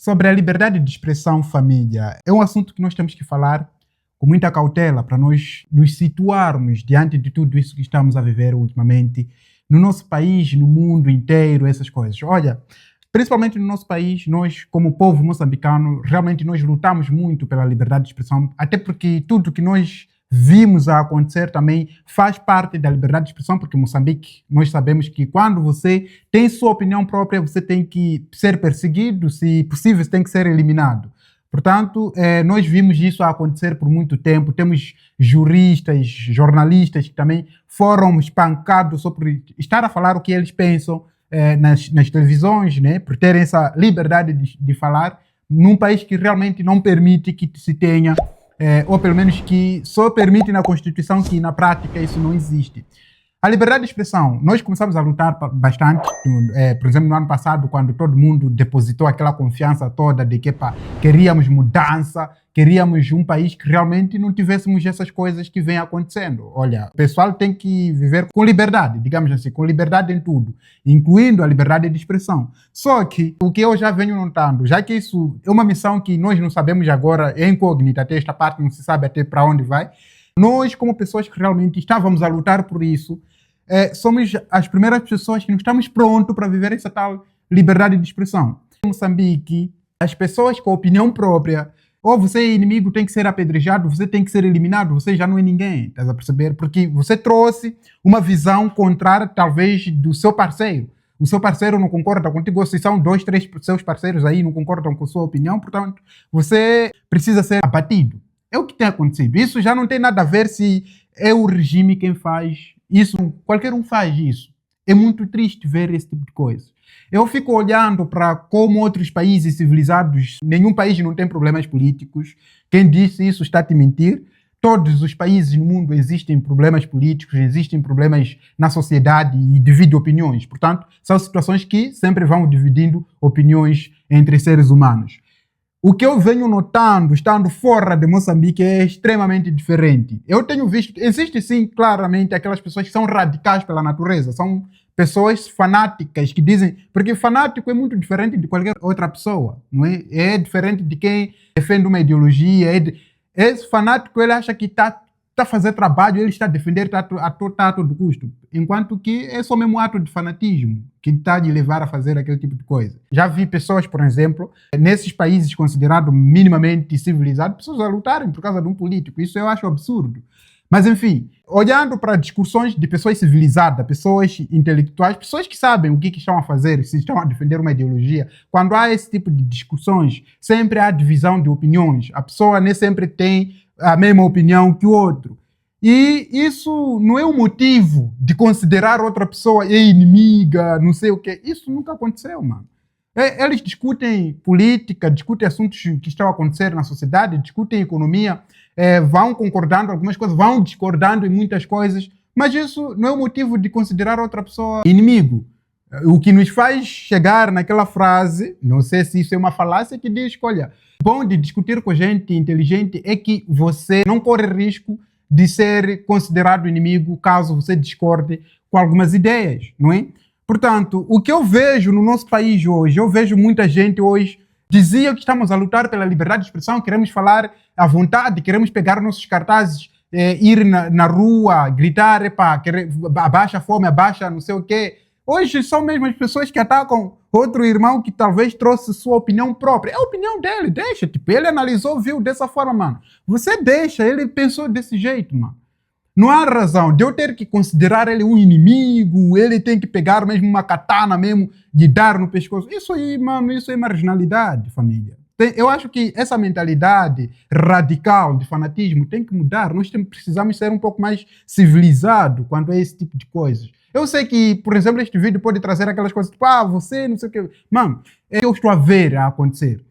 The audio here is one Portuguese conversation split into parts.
sobre a liberdade de expressão, família. É um assunto que nós temos que falar com muita cautela para nós nos situarmos diante de tudo isso que estamos a viver ultimamente no nosso país, no mundo inteiro, essas coisas. Olha, principalmente no nosso país, nós, como povo moçambicano, realmente nós lutamos muito pela liberdade de expressão, até porque tudo que nós vimos a acontecer também faz parte da liberdade de expressão, porque em Moçambique nós sabemos que quando você tem sua opinião própria, você tem que ser perseguido, se possível, você tem que ser eliminado. Portanto, nós vimos isso a acontecer por muito tempo. Temos juristas, jornalistas que também foram espancados só por estar a falar o que eles pensam nas televisões, né? Por terem essa liberdade de falar num país que realmente não permite que se tenha ou pelo menos que só permite na Constituição, que na prática isso não existe. A liberdade de expressão, nós começamos a lutar bastante, por exemplo, no ano passado, quando todo mundo depositou aquela confiança toda de que queríamos mudança, queríamos um país que realmente não tivéssemos essas coisas que vêm acontecendo. Olha, o pessoal tem que viver com liberdade, digamos assim, com liberdade em tudo, incluindo a liberdade de expressão. Só que o que eu já venho notando, já que isso é uma missão que nós não sabemos agora, é incógnita, até esta parte não se sabe até para onde vai, nós, como pessoas que realmente estávamos a lutar por isso, somos as primeiras pessoas que não estamos prontos para viver essa tal liberdade de expressão. Em Moçambique, as pessoas com opinião própria, ou você é inimigo, tem que ser apedrejado, você tem que ser eliminado, você já não é ninguém, estás a perceber? Porque você trouxe uma visão contrária, talvez, do seu parceiro. O seu parceiro não concorda contigo, se são 2, 3 seus parceiros aí não concordam com a sua opinião, portanto, você precisa ser abatido. É o que tem acontecido. Isso já não tem nada a ver se é o regime quem faz isso. Qualquer um faz isso. É muito triste ver esse tipo de coisa. Eu fico olhando para como outros países civilizados, nenhum país não tem problemas políticos. Quem disse isso está a te mentir. Todos os países no mundo existem problemas políticos, existem problemas na sociedade e dividem opiniões. Portanto, são situações que sempre vão dividindo opiniões entre seres humanos. O que eu venho notando, estando fora de Moçambique, é extremamente diferente. Eu tenho visto, existe sim, claramente, aquelas pessoas que são radicais pela natureza, são pessoas fanáticas que dizem, porque fanático é muito diferente de qualquer outra pessoa, não é? É diferente de quem defende uma ideologia, esse fanático, ele acha que está a fazer trabalho, ele está a defender a todo custo, enquanto que é só mesmo um ato de fanatismo que está a lhe levar a fazer aquele tipo de coisa. Já vi pessoas, por exemplo, nesses países considerados minimamente civilizados, pessoas a lutarem por causa de um político. Isso eu acho absurdo. Mas, enfim, olhando para discussões de pessoas civilizadas, pessoas intelectuais, pessoas que sabem o que estão a fazer, se estão a defender uma ideologia, quando há esse tipo de discussões, sempre há divisão de opiniões. A pessoa nem sempre tem a mesma opinião que o outro. E isso não é um motivo de considerar outra pessoa inimiga, não sei o quê. Isso nunca aconteceu, mano. Eles discutem política, discutem assuntos que estão a acontecer na sociedade, discutem economia, vão concordando em algumas coisas, vão discordando em muitas coisas, mas isso não é um motivo de considerar outra pessoa inimigo. O que nos faz chegar naquela frase, não sei se isso é uma falácia, que diz que, olha, o bom de discutir com gente inteligente é que você não corre risco de ser considerado inimigo caso você discorde com algumas ideias, não é? Portanto, o que eu vejo no nosso país hoje, eu vejo muita gente hoje dizia que estamos a lutar pela liberdade de expressão, queremos falar à vontade, queremos pegar nossos cartazes, ir na rua, gritar, abaixa a fome, abaixa não sei o quê. Hoje são mesmo as pessoas que atacam outro irmão que talvez trouxe sua opinião própria. É a opinião dele, deixa. Tipo, ele analisou, viu dessa forma, mano. Você deixa, ele pensou desse jeito, mano. Não há razão de eu ter que considerar ele um inimigo, ele tem que pegar mesmo uma katana mesmo, de dar no pescoço. Isso aí, mano, isso é marginalidade, família. Eu acho que essa mentalidade radical de fanatismo tem que mudar. Nós precisamos ser um pouco mais civilizados quanto a esse tipo de coisas. Eu sei que, por exemplo, este vídeo pode trazer aquelas coisas tipo, você não sei o que. Mano, é o que eu estou a ver a acontecer.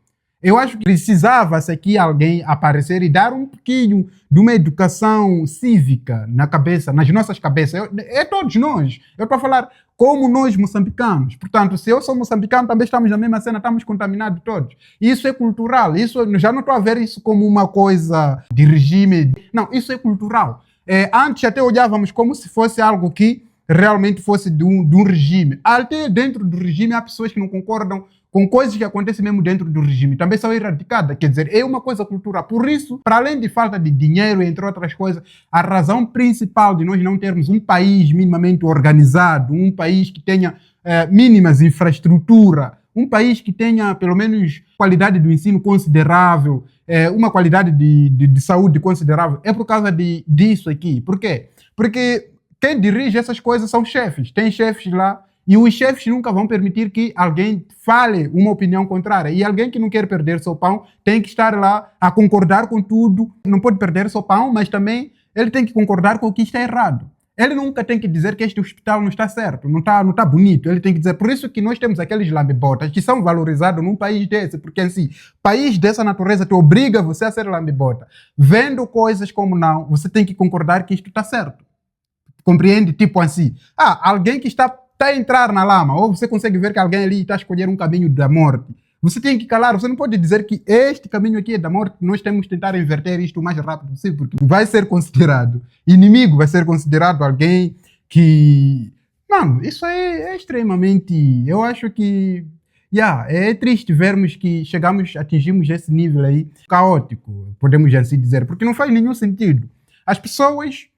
Eu acho que precisava-se aqui alguém aparecer e dar um pouquinho de uma educação cívica na cabeça, nas nossas cabeças. É todos nós. Eu estou a falar como nós moçambicanos. Portanto, se eu sou moçambicano, também estamos na mesma cena, estamos contaminados todos. Isso é cultural. Isso, já não estou a ver isso como uma coisa de regime. Não, isso é cultural. Antes até olhávamos como se fosse algo que realmente fosse de um regime. Até dentro do regime há pessoas que não concordam com coisas que acontecem mesmo dentro do regime, também são erradicadas. Quer dizer, é uma coisa cultural. Por isso, para além de falta de dinheiro, entre outras coisas, a razão principal de nós não termos um país minimamente organizado, um país que tenha mínimas infraestrutura, um país que tenha pelo menos qualidade do ensino considerável, uma qualidade de saúde considerável, é por causa disso aqui. Por quê? Porque quem dirige essas coisas são chefes. Tem chefes lá. E os chefes nunca vão permitir que alguém fale uma opinião contrária. E alguém que não quer perder seu pão tem que estar lá a concordar com tudo. Não pode perder seu pão, mas também ele tem que concordar com o que está errado. Ele nunca tem que dizer que este hospital não está certo, não está bonito. Ele tem que dizer, por isso que nós temos aqueles lambibotas que são valorizados num país desse, porque assim, país dessa natureza te obriga você a ser lambibota. Vendo coisas como não, você tem que concordar que isto está certo. Compreende? Tipo assim, alguém que está a entrar na lama, ou você consegue ver que alguém ali está a escolher um caminho da morte. Você tem que calar, você não pode dizer que este caminho aqui é da morte, nós temos que tentar inverter isto o mais rápido possível, porque vai ser considerado inimigo, vai ser considerado alguém que... Mano, isso é extremamente... Eu acho que... é triste vermos que atingimos esse nível aí caótico, podemos assim dizer, porque não faz nenhum sentido. As pessoas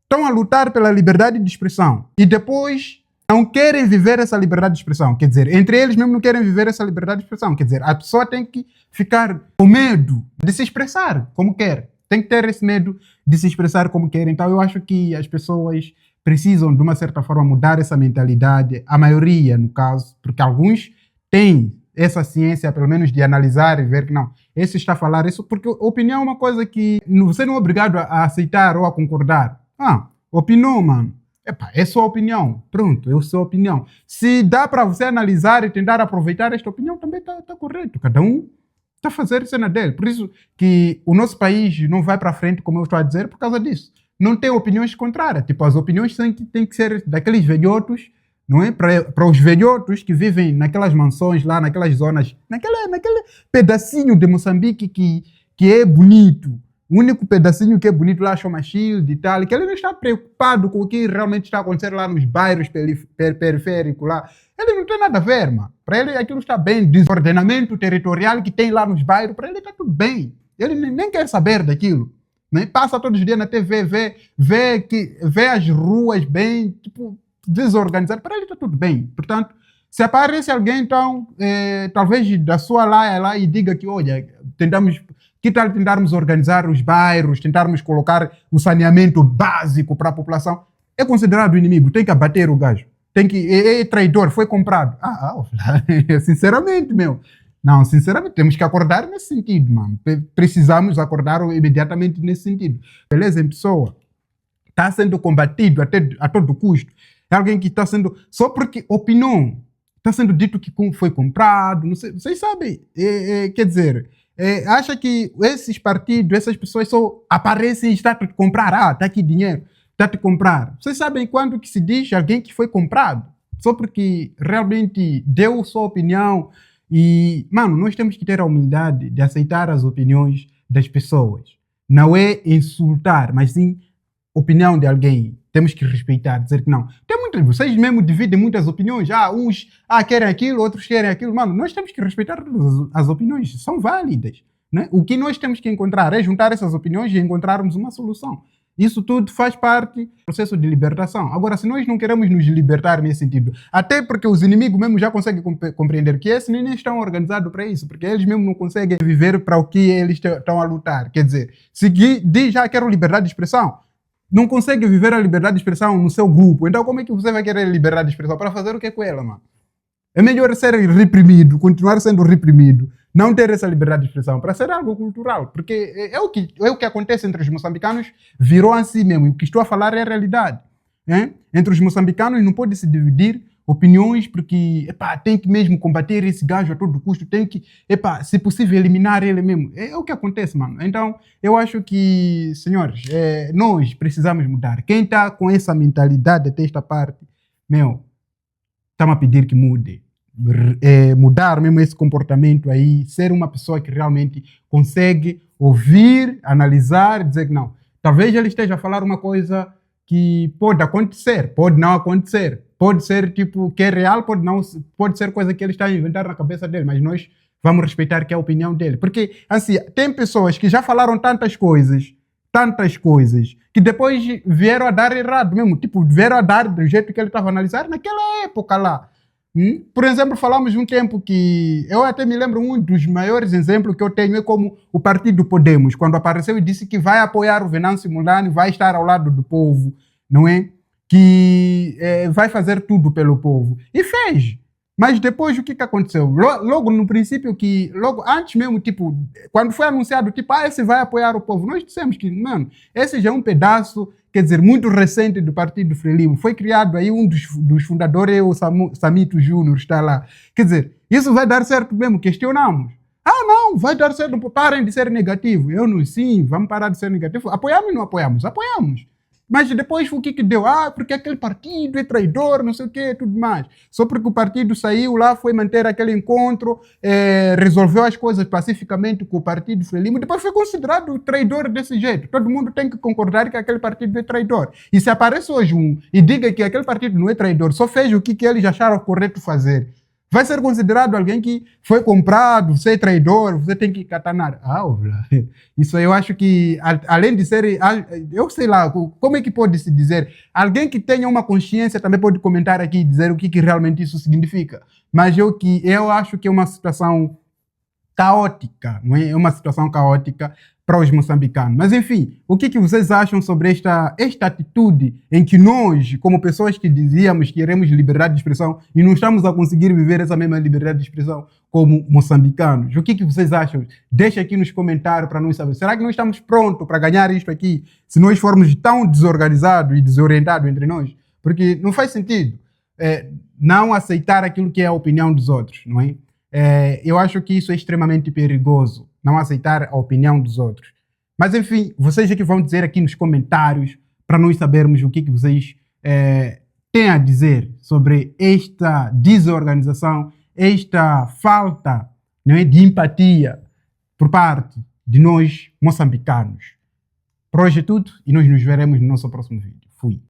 estão a lutar pela liberdade de expressão e depois não querem viver essa liberdade de expressão. Quer dizer, entre eles mesmo não querem viver essa liberdade de expressão. Quer dizer, a pessoa tem que ficar com medo de se expressar como quer. Tem que ter esse medo de se expressar como quer. Então eu acho que as pessoas precisam, de uma certa forma, mudar essa mentalidade. A maioria, no caso, porque alguns têm essa ciência, pelo menos, de analisar e ver que não, esse está a falar isso, porque opinião é uma coisa que você não é obrigado a aceitar ou a concordar. Opinou, mano. É sua opinião. Pronto, é a sua opinião. Se dá para você analisar e tentar aproveitar esta opinião, também está correto. Cada um está a fazer a cena dele. Por isso que o nosso país não vai para frente, como eu estou a dizer, por causa disso. Não tem opiniões contrárias. Tipo, as opiniões têm que ser daqueles velhotos, não é? Para os velhotos que vivem naquelas mansões lá, naquelas zonas, naquele pedacinho de Moçambique que é bonito. O único pedacinho que é bonito lá chama Shield e tal, que ele não está preocupado com o que realmente está acontecendo lá nos bairros periféricos lá. Ele não tem nada a ver, mano. Para ele aquilo está bem, desordenamento territorial que tem lá nos bairros, para ele está tudo bem. Ele nem quer saber daquilo. Né? Passa todos os dias na TV, vê as ruas bem, tipo, desorganizadas, para ele está tudo bem. Portanto, se aparece alguém, então, talvez da sua laia lá e diga que, olha, que tal tentarmos organizar os bairros, tentarmos colocar o saneamento básico para a população? É considerado inimigo, tem que abater o gajo. É traidor, foi comprado. Sinceramente, meu. Não, sinceramente, temos que acordar nesse sentido, mano. Precisamos acordar imediatamente nesse sentido. Beleza, em pessoa. Está sendo combatido a todo custo. É alguém que está sendo... Só porque opinou. Está sendo dito que foi comprado. Não sei, vocês sabem. Quer dizer... acha que esses partidos, essas pessoas só aparecem e estão a te comprar. Está aqui dinheiro, está a te comprar. Vocês sabem quando que se diz alguém que foi comprado? Só porque realmente deu sua opinião. E, mano, nós temos que ter a humildade de aceitar as opiniões das pessoas. Não é insultar, mas sim opinião de alguém. Temos que respeitar, dizer que não. Vocês mesmo dividem muitas opiniões. Uns querem aquilo, outros querem aquilo. Mano, nós temos que respeitar todas as opiniões. São válidas. Né? O que nós temos que encontrar é juntar essas opiniões e encontrarmos uma solução. Isso tudo faz parte do processo de libertação. Agora, se nós não queremos nos libertar nesse sentido, até porque os inimigos mesmo já conseguem compreender que esses nem estão organizados para isso, porque eles mesmo não conseguem viver para o que eles estão a lutar. Quer dizer, se diz já quero liberdade de expressão, não consegue viver a liberdade de expressão no seu grupo. Então como é que você vai querer liberdade de expressão? Para fazer o que com ela, mano? É melhor ser reprimido, continuar sendo reprimido, não ter essa liberdade de expressão, para ser algo cultural. Porque é o que acontece entre os moçambicanos, virou assim mesmo. E o que estou a falar é a realidade. Entre os moçambicanos não pode se dividir opiniões, porque tem que mesmo combater esse gajo a todo custo, tem que, se possível, eliminar ele mesmo. É o que acontece, mano. Então, eu acho que, senhores, nós precisamos mudar. Quem está com essa mentalidade até esta parte, estamos a pedir que mude. Mudar mesmo esse comportamento aí, ser uma pessoa que realmente consegue ouvir, analisar, dizer que não. Talvez ele esteja a falar uma coisa que pode acontecer, pode não acontecer. Pode ser tipo que é real, pode não, pode ser coisa que ele está a inventar na cabeça dele, mas nós vamos respeitar que é a opinião dele. Porque, assim, tem pessoas que já falaram tantas coisas, que depois vieram a dar errado mesmo, tipo, vieram a dar do jeito que ele estava a analisar naquela época lá. Por exemplo, falamos de um tempo que eu até me lembro, um dos maiores exemplos que eu tenho é como o partido Podemos, quando apareceu e disse que vai apoiar o Venâncio Mondlane, vai estar ao lado do povo, não é? Que vai fazer tudo pelo povo. E fez. Mas depois o que aconteceu? Logo no princípio logo antes mesmo, tipo, quando foi anunciado, tipo, esse vai apoiar o povo, nós dissemos que, mano, esse já é um pedaço, quer dizer, muito recente do Partido Frelimo. Foi criado aí um dos fundadores, o Samito Júnior, está lá. Quer dizer, isso vai dar certo mesmo? Questionamos. Não, vai dar certo, parem de ser negativo. Eu não, sim, vamos parar de ser negativo. Apoiamos ou não apoiamos? Apoiamos. Mas depois o que deu? Porque aquele partido é traidor, não sei o quê, tudo mais. Só porque o partido saiu lá, foi manter aquele encontro, resolveu as coisas pacificamente com o partido Frelimo, depois foi considerado traidor desse jeito. Todo mundo tem que concordar que aquele partido é traidor. E se aparece hoje e diga que aquele partido não é traidor, só fez o que eles acharam correto fazer, vai ser considerado alguém que foi comprado, você é traidor, você tem que catanar. Isso eu acho que, além de ser, eu sei lá, como é que pode se dizer? Alguém que tenha uma consciência também pode comentar aqui e dizer o que realmente isso significa. Mas eu acho que é uma situação caótica, não é? É uma situação caótica para os moçambicanos. Mas, enfim, o que vocês acham sobre esta atitude em que nós, como pessoas que dizíamos que queremos liberdade de expressão e não estamos a conseguir viver essa mesma liberdade de expressão como moçambicanos? O que vocês acham? Deixa aqui nos comentários para nós saber. Será que nós estamos prontos para ganhar isto aqui se nós formos tão desorganizados e desorientados entre nós? Porque não faz sentido não aceitar aquilo que é a opinião dos outros, não é? Eu acho que isso é extremamente perigoso, não aceitar a opinião dos outros. Mas, enfim, vocês é que vão dizer aqui nos comentários para nós sabermos o que vocês têm a dizer sobre esta desorganização, esta falta, não é, de empatia por parte de nós moçambicanos. Por hoje é tudo e nós nos veremos no nosso próximo vídeo. Fui.